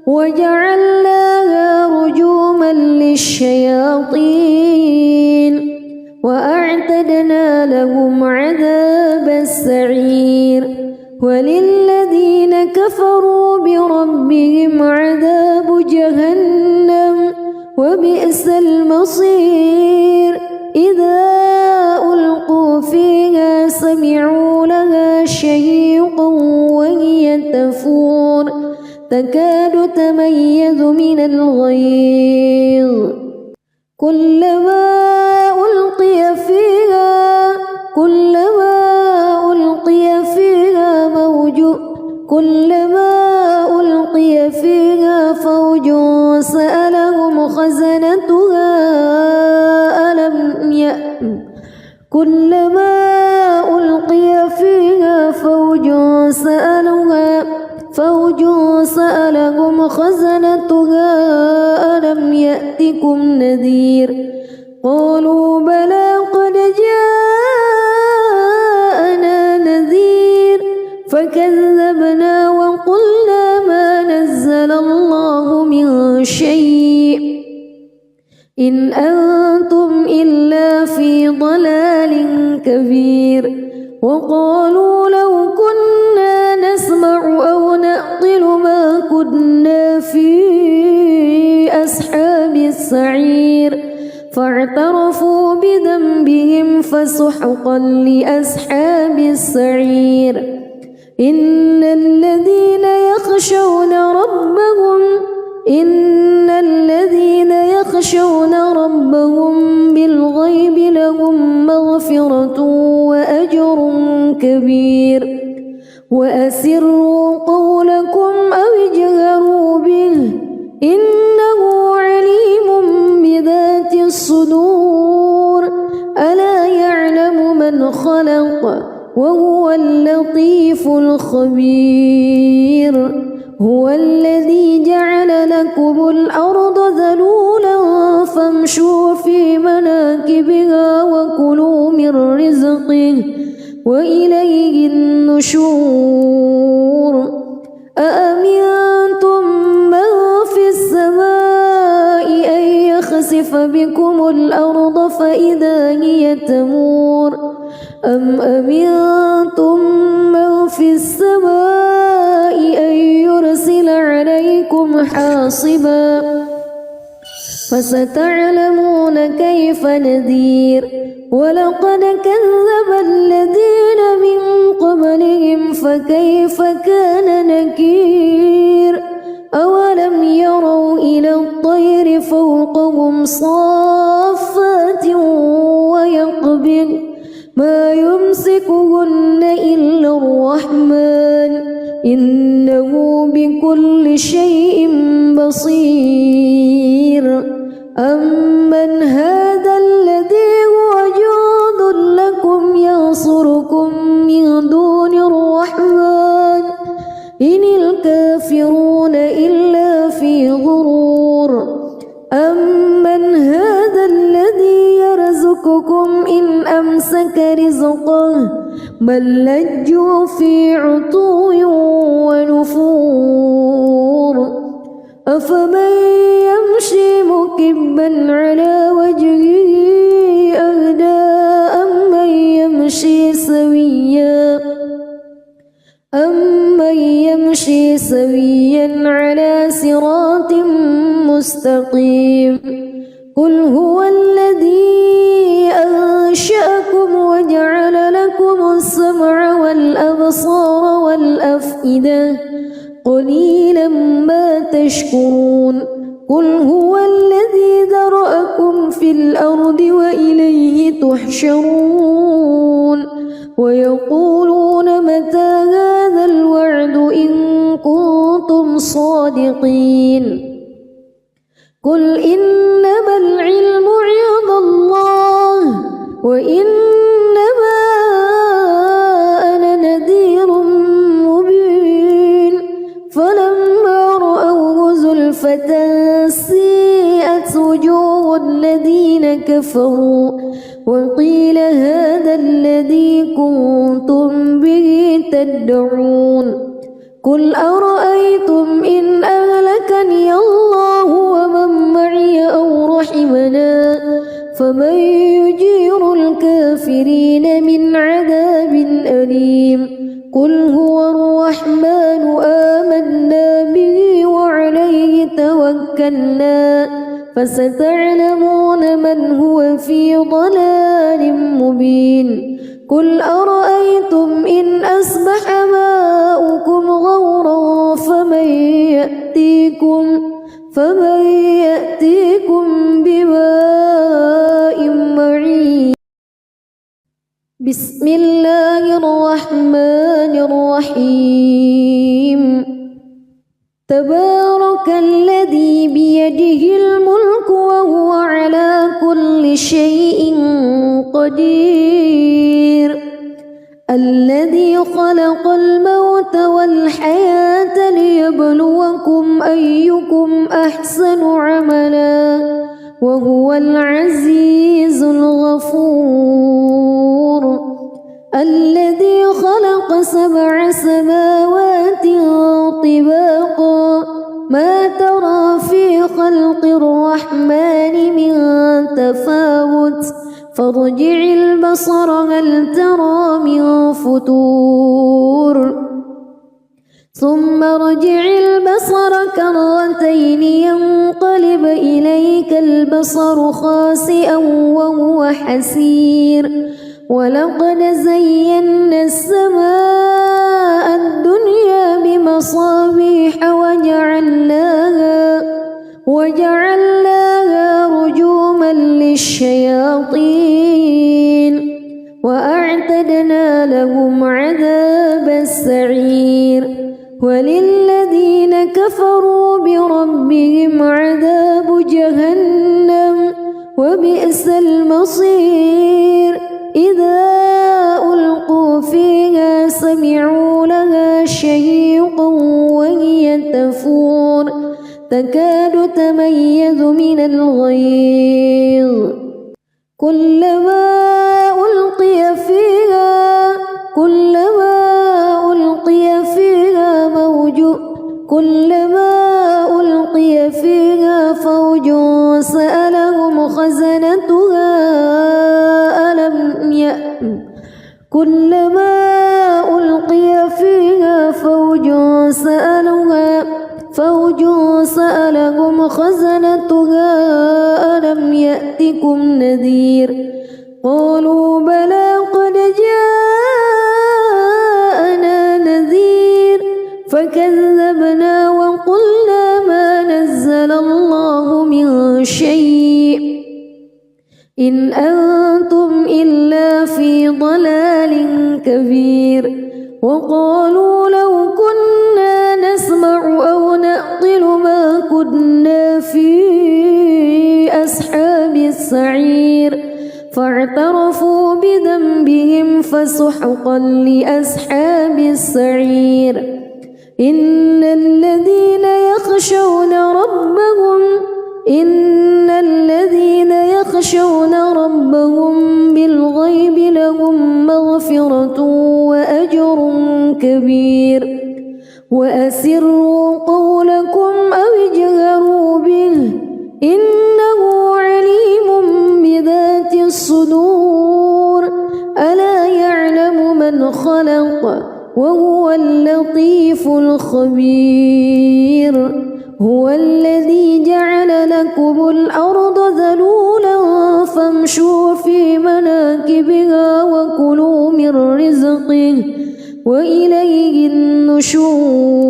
Speaker 1: وجعلناها رجوما للشياطين وأعتدنا لهم وللذين كفروا بربهم عذاب جهنم وبئس المصير إذا ألقوا فيها سمعوا لها شهيقا وهي تفور تكاد تميز من الغيظ كلما ألقي فيها فوج سألهم خزنتها ألم يأتكم نذير قالوا بلى قد جاءنا نذير فكذبنا وقلنا ما نزل الله من شيء إن أنتم إلا في ضلال كبير وقالوا لو كنا نسمع أو نعقل ما كنا في أصحاب السعير فاعترفوا بذنبهم فسحقا لأصحاب السعير إن الذين يخشون ربهم بالغيب لهم مغفرة وأجر كبير وأسروا قولكم أو اجهروا به إنه عليم بذات الصدور ألا يعلم من خلق وهو اللطيف الخبير هو الذي جعل لكم الأرض ذلولا فامشوا في مناكبها وكلوا من رزقه وإليه النشور أأمنتم من في السماء أن يخسف بكم الأرض فإذا هي تمور أم أمنتم من في السماء أن يرسل عليكم حاصبا فستعلمون كيف نذير ولقد كذب الذين من قبلهم فكيف كان نكير أولم يروا إلى الطير فوقهم صافات ويقبض ما يمسكهن إلا الرحمن إنه بكل شيء بصير أمن هذا الذي هو جند لكم ينصركم من دون الرحمن إن الكافرون إلا في غرور أمن هذا الذي يرزقكم إن أمسك رزقه بل لجوا في عتو ونفور أفمن يمشي مكبا على وجهه أهدى أمن يمشي سويا على صراط مستقيم قل هو الذي أنشأكم وجعل لكم السمع والأبصار والأفئدة قليلا ما تشكرون قل هو الذي ذرأكم في الأرض وإليه تحشرون ويقولون متى هذا الوعد إن كنتم صادقين قل إنما العلم عند الله وإنما أنا نذير مبين فلما رأوه زلفة سيئت وجوه الذين كفروا وقيل هذا الذي كنتم به تدعون قل أرأيتم إن أهلكني الله ومن معي أو رحمنا فمن يجير الكافرين من عذاب أليم قل هو الرحمن آمنا به وعليه توكلنا فستعلمون من هو في ضلال مبين قل أرأيتم إن أصبح ماؤكم غورا فمن يأتيكم بماء معين. بسم الله الرحمن الرحيم تبارك الذي بيده الملك وهو على كل شيء قدير الذي خلق الموت والحياة ليبلوكم أيكم أحسن عملا وهو العزيز الغفور الذي خلق 7 سماوات طباقا ما ترى في خلق الرحمن من تفاوت فارجع البصر هل ترى من فتور ثم ارجع البصر كرتين ينقلب إليك البصر خاسئا وهو حسير ولقد زينا السماء الدنيا بمصابيح وجعلناها رجوما للشياطين وأعتدنا لهم عذاب السعير وللذين كفروا بربهم عذاب جهنم وبئس المصير إذا ألقوا فيها سمعوا لها شهيقا وهي تفور تكاد تميز من الغيظ كلما ألقي فيها فوج سألهم خزنتها كلما ألقي فيها فوج سألهم خزنتها ألم يأتكم نذير قالوا بلى قد جاءنا نذير فكذبنا وقلنا ما نزل الله من شيء إن أنتم إلا في ضلال كبير وقالوا لو كنا نسمع أو نعقل ما كنا في أصحاب السعير فاعترفوا بذنبهم فسحقا لأصحاب السعير إن الذين يخشون ربهم بالغيب لهم مغفرة وأجر كبير وأسروا قولكم أو اجهروا به إنه عليم بذات الصدور ألا يعلم من خلق وهو اللطيف الخبير هو الذي جعل لكم الأرض ذلولا فامشوا في مناكبها وكلوا من رزقه وإليه النشور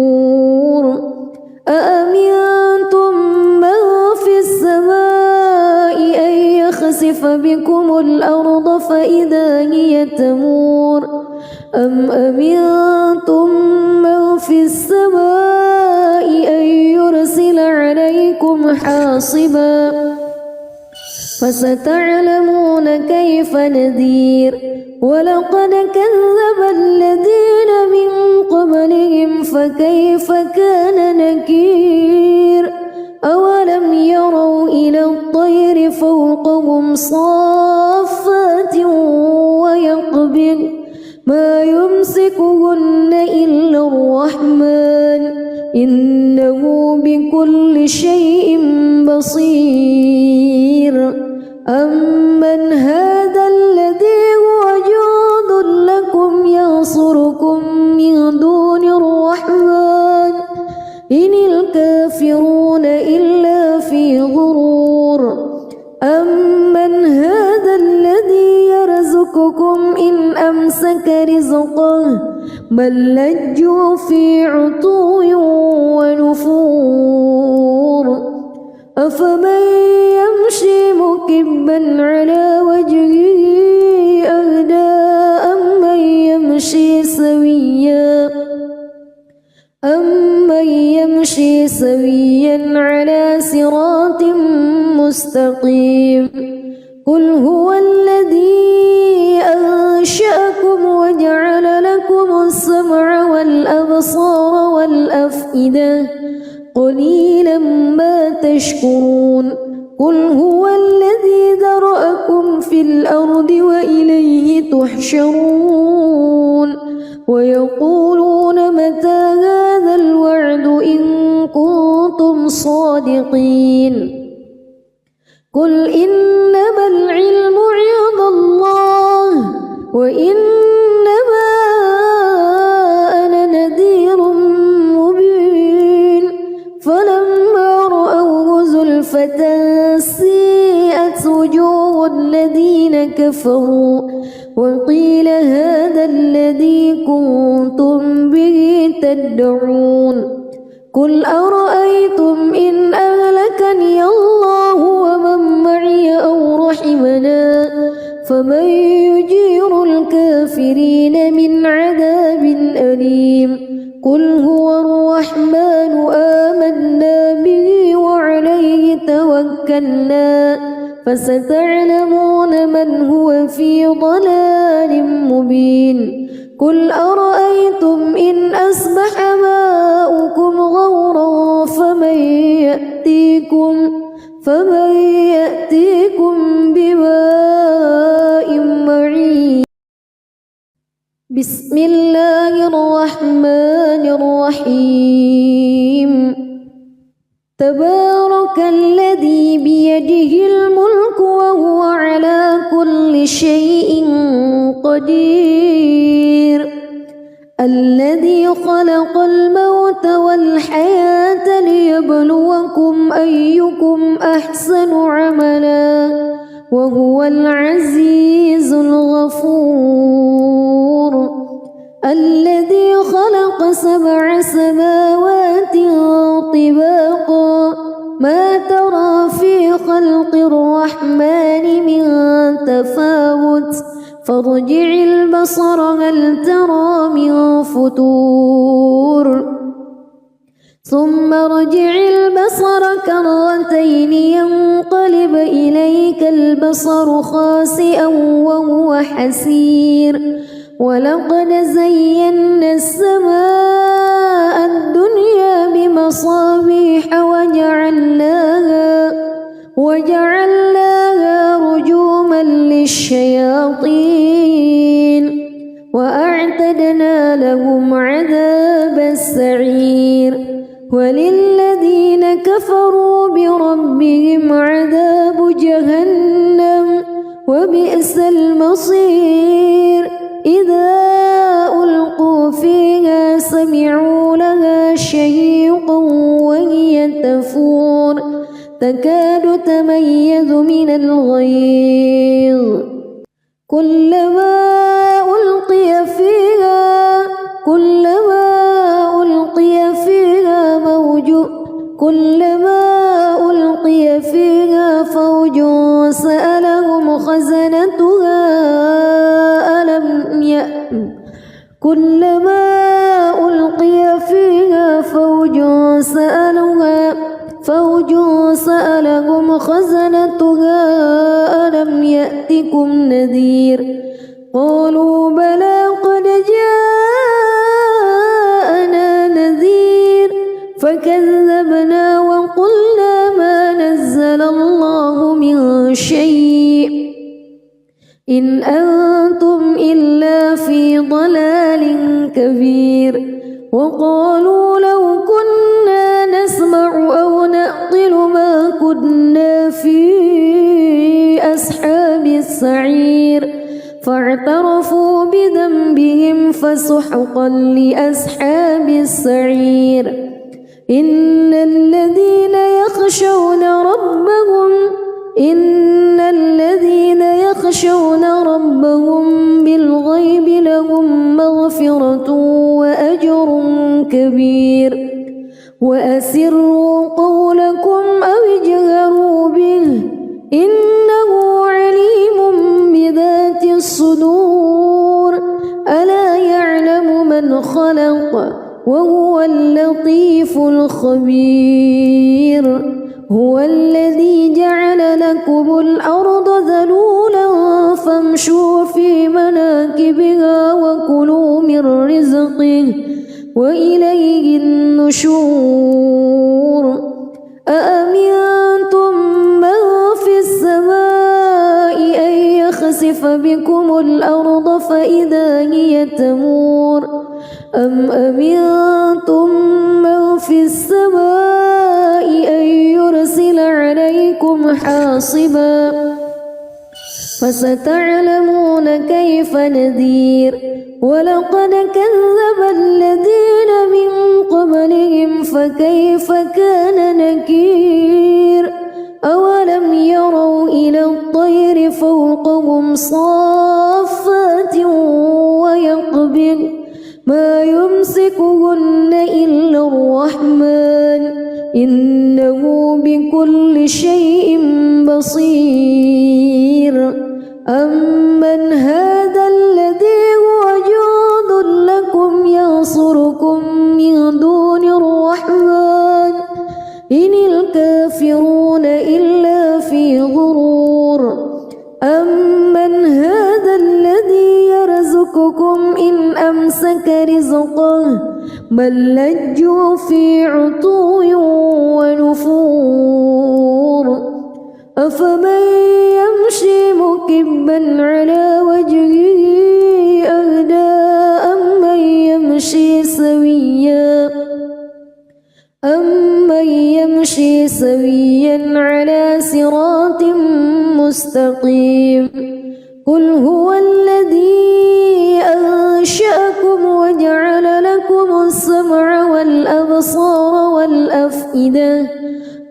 Speaker 1: أأمنتم من في السماء أن يخسف بكم الأرض فإذا هي تمور أم أمنتم من في السماء أن يرسل عليكم حاصبا فستعلمون كيف نذير ولقد كذب الذين من قبلهم فكيف كان نكير أولم يروا إلى الطير فوقهم صافات ويقبض ما يمسكهن إلا الرحمن إنه بكل شيء بصير أمن هذا الذي هو جند لكم ينصركم من دون إن الكافرون إلا في غرور أمن هذا الذي يرزقكم إن أمسك رزقه بل لجوا في عتو ونفور أفمن يمشي مكبا على وجهه أهدى أمن يمشي سويا على صراط مستقيم قل هو الذي أنشأكم وجعل لكم السمع والأبصار والأفئدة قليلا ما تشكرون قل هو الذي ذرأكم في الأرض وإليه تحشرون ويقولون متى هذا الوعد إن كنتم صادقين قل إنما العلم عند الله وإنما أنا نذير مبين فلما رأوه زلفة سيئت وجوه الذين كفروا وقيل هذا الذي كنتم به تدعون قل أرأيتم إن أهلكني الله ومن معي أو رحمنا فمن يجير الكافرين من عذاب أليم قل هو الرحمن آمنا به وعليه توكلنا فستعلمون من هو في ضلال مبين قل أرأيتم إن أصبح ماؤكم غورا فمن يأتيكم بماء معين بسم الله الرحمن الرحيم تبارك الذي بيده الملك وهو على كل شيء قدير الذي خلق الموت والحياة ليبلوكم أيكم أحسن عملا وهو العزيز الغفور الذي خلق 7 سماوات طباقا ما ترى في خلق الرحمن من تفاوت فارجع البصر هل ترى من فتور ثم ارجع البصر كرتين ينقلب إليك البصر خاسئا وهو حسير ولقد زينا السماء الدنيا بمصابيح وجعلناها رجوما للشياطين وأعتدنا لهم عذاب السعير وللذين كفروا بربهم عذاب جهنم وبئس المصير إذا ألقوا فيها سمعوا لها شهيقا وهي تفور تكاد تميز من الغيظ كلما ألقي فيها فوج سألهم خزنتها كلما ألقي فيها فوج سألهم خزنتها ألم يأتكم نذير قالوا بلى قد جاءنا نذير فكذبنا وقلنا ما نزل الله من شيء إن أنتم إلا في ضلال كبير وقالوا لو كنا نسمع أو نعقل ما كنا في أصحاب السعير فاعترفوا بذنبهم فسحقا لأصحاب السعير إن الذين يخشون ربهم بالغيب لهم مغفرة وأجر كبير وأسروا قولكم أو اجهروا به إنه عليم بذات الصدور ألا يعلم من خلق وهو اللطيف الخبير هو الذي جعل لكم الأرض ذلولا فامشوا في مناكبها وكلوا من رزقه وإليه النشور أأمنتم من في السماء أن يخسف بكم الأرض فإذا هي تمور أم أمنتم من في السماء أن يرسل عليكم حاصبا فستعلمون كيف نذير ولقد كذب الذين من قبلهم فكيف كان نكير أولم يروا إلى الطير فوقهم صافات ويقبض ما يمسكهن إلا الرحمن إنه بكل شيء بصير أمن هذا الذي هو جند لكم ينصركم من دون الرحمن إن الكافرون إلا في غرور أمن هذا الذي يرزقكم إن أمسك رزقه بل لجوا في عتو ونفور أفمن يمشي مكبا على وجهه أهدى أمن يمشي سويا على صراط مستقيم قل هو الذي أنشأكم وجعل لكم السمع والأبصار والأفئدة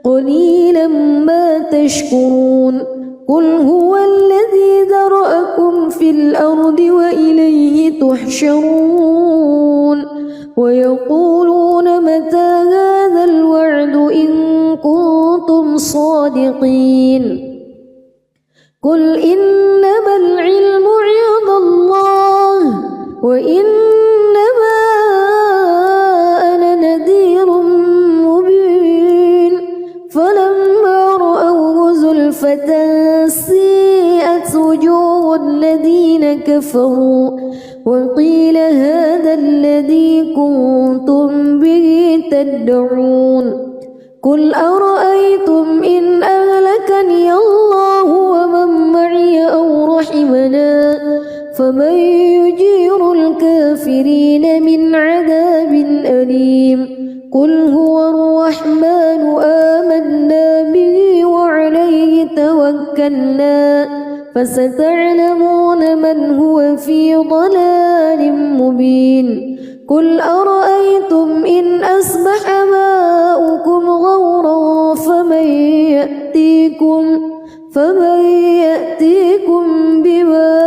Speaker 1: قليلا ما تشكرون قل هو الذي ذرأكم في الأرض وإليه تحشرون ويقولون متى هذا الوعد إن كنتم صادقين قل إنما العلم عند الله وإنما أنا نذير مبين فلما رأوه زلفة سيئت وجوه الذين كفروا وقيل هذا الذي كنتم به تدعون قل أرأيتم إن أهلكني الله ومن معي أو رحمنا فمن يجير الكافرين من عذاب أليم قل هو الرحمن آمنا به وعليه توكلنا فستعلمون من هو في ضلال مبين قل أرأيتم إن أصبح ماؤكم غورا فمن يأتيكم بماء